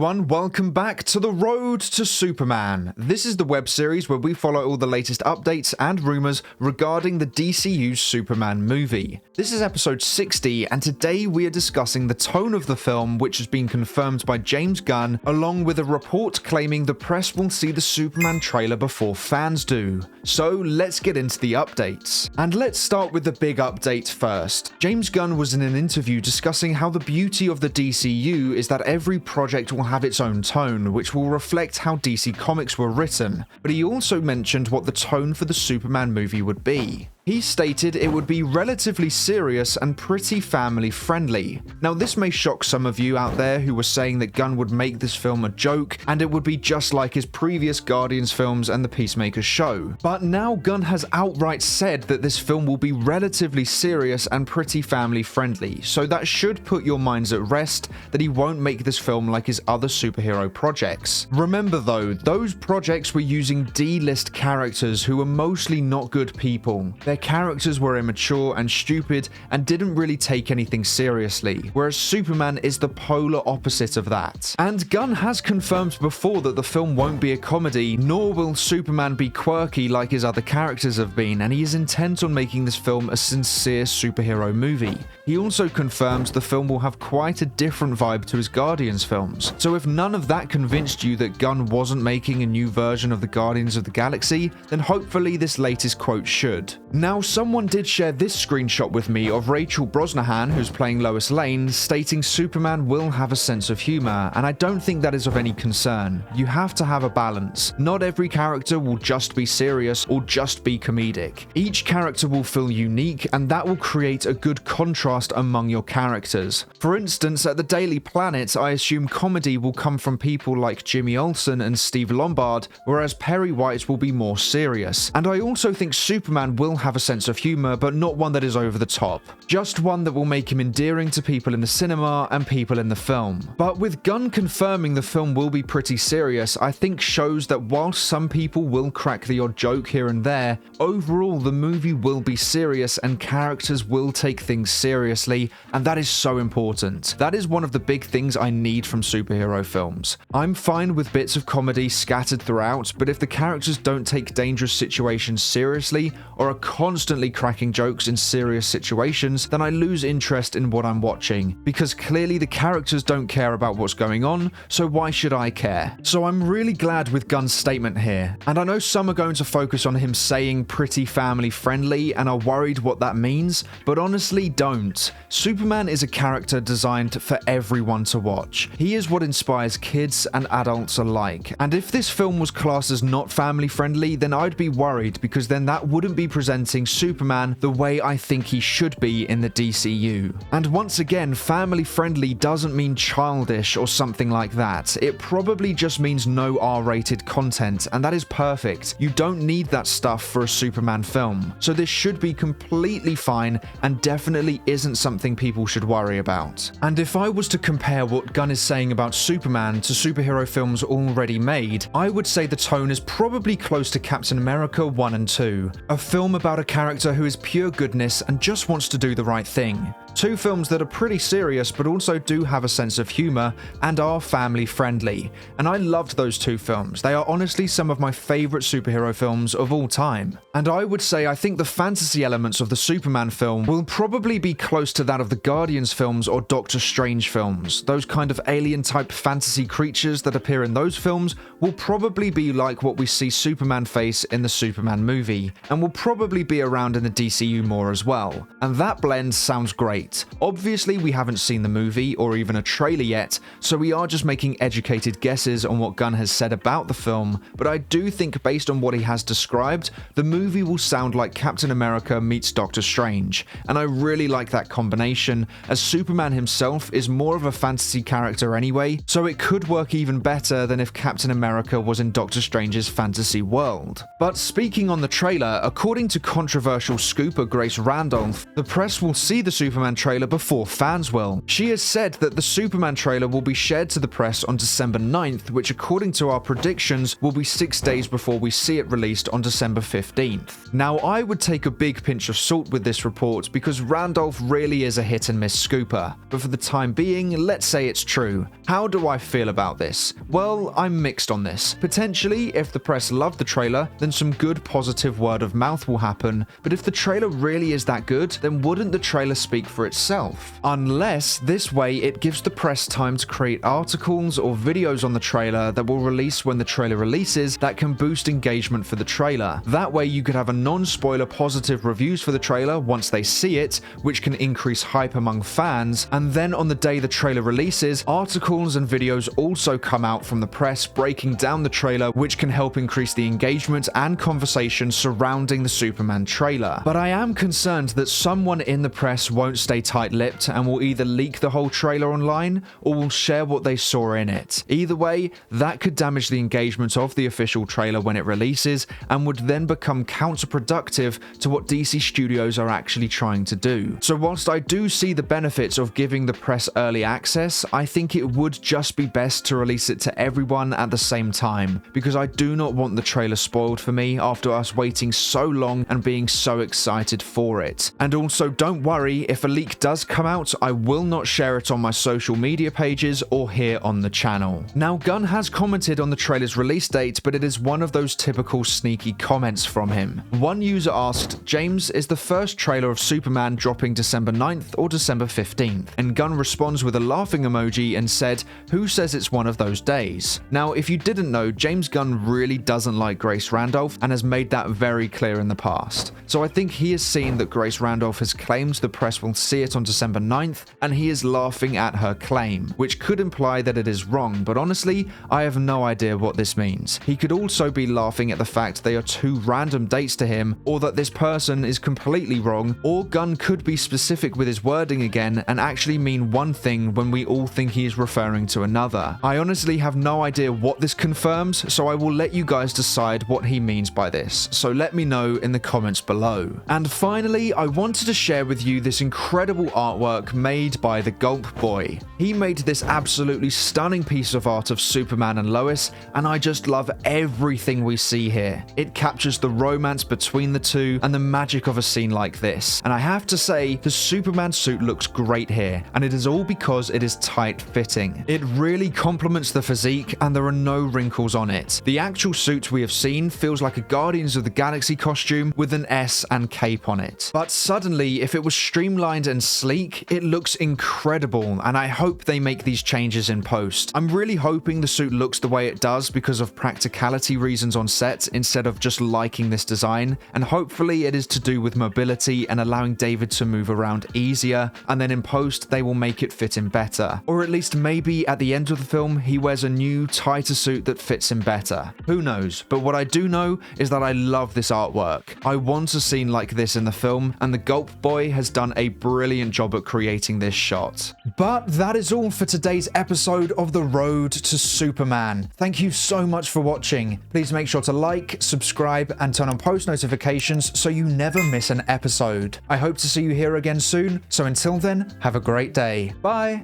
everyone, welcome back to The Road to Superman. This is the web series where we follow all the latest updates and rumours regarding the DCU's Superman movie. This is episode 60, and today we are discussing the tone of the film, which has been confirmed by James Gunn, along with a report claiming the press will see the Superman trailer before fans do. So let's get into the updates. And let's start with the big update first. James Gunn was in an interview discussing how the beauty of the DCU is that every project will have its own tone, which will reflect how DC Comics were written, but he also mentioned what the tone for the Superman movie would be. He stated it would be relatively serious and pretty family friendly. Now this may shock some of you out there who were saying that Gunn would make this film a joke and it would be just like his previous Guardians films and the Peacemaker show. But now Gunn has outright said that this film will be relatively serious and pretty family friendly, so that should put your minds at rest that he won't make this film like his other superhero projects. Remember though, those projects were using D-list characters who were mostly not good people. Their characters were immature and stupid and didn't really take anything seriously, whereas Superman is the polar opposite of that. And Gunn has confirmed before that the film won't be a comedy, nor will Superman be quirky like his other characters have been, and he is intent on making this film a sincere superhero movie. He also confirms the film will have quite a different vibe to his Guardians films. So if none of that convinced you that Gunn wasn't making a new version of the Guardians of the Galaxy, then hopefully this latest quote should. Now, someone did share this screenshot with me of Rachel Brosnahan, who's playing Lois Lane, stating Superman will have a sense of humor, and I don't think that is of any concern. You have to have a balance. Not every character will just be serious or just be comedic. Each character will feel unique, and that will create a good contrast among your characters. For instance, at the Daily Planet, I assume comedy will come from people like Jimmy Olsen and Steve Lombard, whereas Perry White will be more serious. And I also think Superman will have a sense of humor, but not one that is over the top. Just one that will make him endearing to people in the cinema and people in the film. But with Gunn confirming the film will be pretty serious, I think shows that whilst some people will crack the odd joke here and there, overall the movie will be serious and characters will take things seriously, and that is so important. That is one of the big things I need from superhero films. I'm fine with bits of comedy scattered throughout, but if the characters don't take dangerous situations seriously or are constantly cracking jokes in serious situations, then I lose interest in what I'm watching, because clearly the characters don't care about what's going on, so why should I care? So I'm really glad with Gunn's statement here, and I know some are going to focus on him saying pretty family friendly and are worried what that means, but honestly don't. Superman is a character designed for everyone to watch. He is what inspires kids and adults alike, and if this film was classed as not family friendly, then I'd be worried, because then that wouldn't be presenting Superman the way I think he should be in the DCU. And once again, family friendly doesn't mean childish or something like that. It probably just means no R-rated content, and that is perfect. You don't need that stuff for a Superman film. So this should be completely fine and definitely isn't something people should worry about. And if I was to compare what Gunn is saying about Superman to superhero films already made, I would say the tone is probably close to Captain America 1 and 2, a film about a character who is pure goodness and just wants to do the right thing. Two films that are pretty serious but also do have a sense of humor and are family friendly. And I loved those two films. They are honestly some of my favorite superhero films of all time. And I would say I think the fantasy elements of the Superman film will probably be close to that of the Guardians films or Doctor Strange films. Those kind of alien type fantasy creatures that appear in those films will probably be like what we see Superman face in the Superman movie, and will probably be around in the DCU more as well. And that blend sounds great. Obviously, we haven't seen the movie or even a trailer yet, so we are just making educated guesses on what Gunn has said about the film, but I do think based on what he has described, the movie will sound like Captain America meets Doctor Strange, and I really like that combination, as Superman himself is more of a fantasy character anyway, so it could work even better than if Captain America was in Doctor Strange's fantasy world. But speaking on the trailer, according to controversial scooper Grace Randolph, the press will see the Superman Superman trailer before fans will. She has said that the Superman trailer will be shared to the press on December 9th, which according to our predictions will be 6 days before we see it released on December 15th. Now, I would take a big pinch of salt with this report because Randolph really is a hit and miss scooper, but for the time being, let's say it's true. How do I feel about this? Well, I'm mixed on this. Potentially, if the press love the trailer, then some good positive word of mouth will happen, but if the trailer really is that good, then wouldn't the trailer speak for itself? Unless this way it gives the press time to create articles or videos on the trailer that will release when the trailer releases that can boost engagement for the trailer. That way you could have a non-spoiler positive reviews for the trailer once they see it, which can increase hype among fans, and then on the day the trailer releases, articles and videos also come out from the press breaking down the trailer, which can help increase the engagement and conversation surrounding the Superman trailer. But I am concerned that someone in the press won't stay tight-lipped and will either leak the whole trailer online or will share what they saw in it. Either way, that could damage the engagement of the official trailer when it releases and would then become counterproductive to what DC Studios are actually trying to do. So whilst I do see the benefits of giving the press early access, I think it would just be best to release it to everyone at the same time, because I do not want the trailer spoiled for me after us waiting so long and being so excited for it. And also, don't worry, if a leak does come out, I will not share it on my social media pages or here on the channel. Now, Gunn has commented on the trailer's release date, but it is one of those typical sneaky comments from him. One user asked, "James, is the first trailer of Superman dropping December 9th or December 15th? And Gunn responds with a laughing emoji and said, "Who says it's one of those days?" Now, if you didn't know, James Gunn really doesn't like Grace Randolph and has made that very clear in the past. So I think he has seen that Grace Randolph has claimed the press will see it on December 9th, and he is laughing at her claim, which could imply that it is wrong, but honestly, I have no idea what this means. He could also be laughing at the fact they are two random dates to him, or that this person is completely wrong, or Gunn could be specific with his wording again and actually mean one thing when we all think he is referring to another. I honestly have no idea what this confirms, so I will let you guys decide what he means by this, so let me know in the comments below. And finally, I wanted to share with you this incredible artwork made by the Gulp Boy. He made this absolutely stunning piece of art of Superman and Lois, and I just love everything we see here. It captures the romance between the two and the magic of a scene like this. And I have to say, the Superman suit looks great here, and it is all because it is tight-fitting. It really complements the physique, and there are no wrinkles on it. The actual suit we have seen feels like a Guardians of the Galaxy costume with an S and cape on it. But suddenly, if it was streamlined and sleek, it looks incredible, and I hope they make these changes in post. I'm really hoping the suit looks the way it does because of practicality reasons on set instead of just liking this design, and hopefully it is to do with mobility and allowing David to move around easier, and then in post they will make it fit him better. Or at least maybe at the end of the film he wears a new, tighter suit that fits him better. Who knows? But what I do know is that I love this artwork. I want a scene like this in the film, and the Gulp Boy has done a brilliant job at creating this shot. But that is all for today's episode of The Road to Superman. Thank you so much for watching. Please make sure to like, subscribe, and turn on post notifications so you never miss an episode. I hope to see you here again soon, so until then, have a great day. Bye!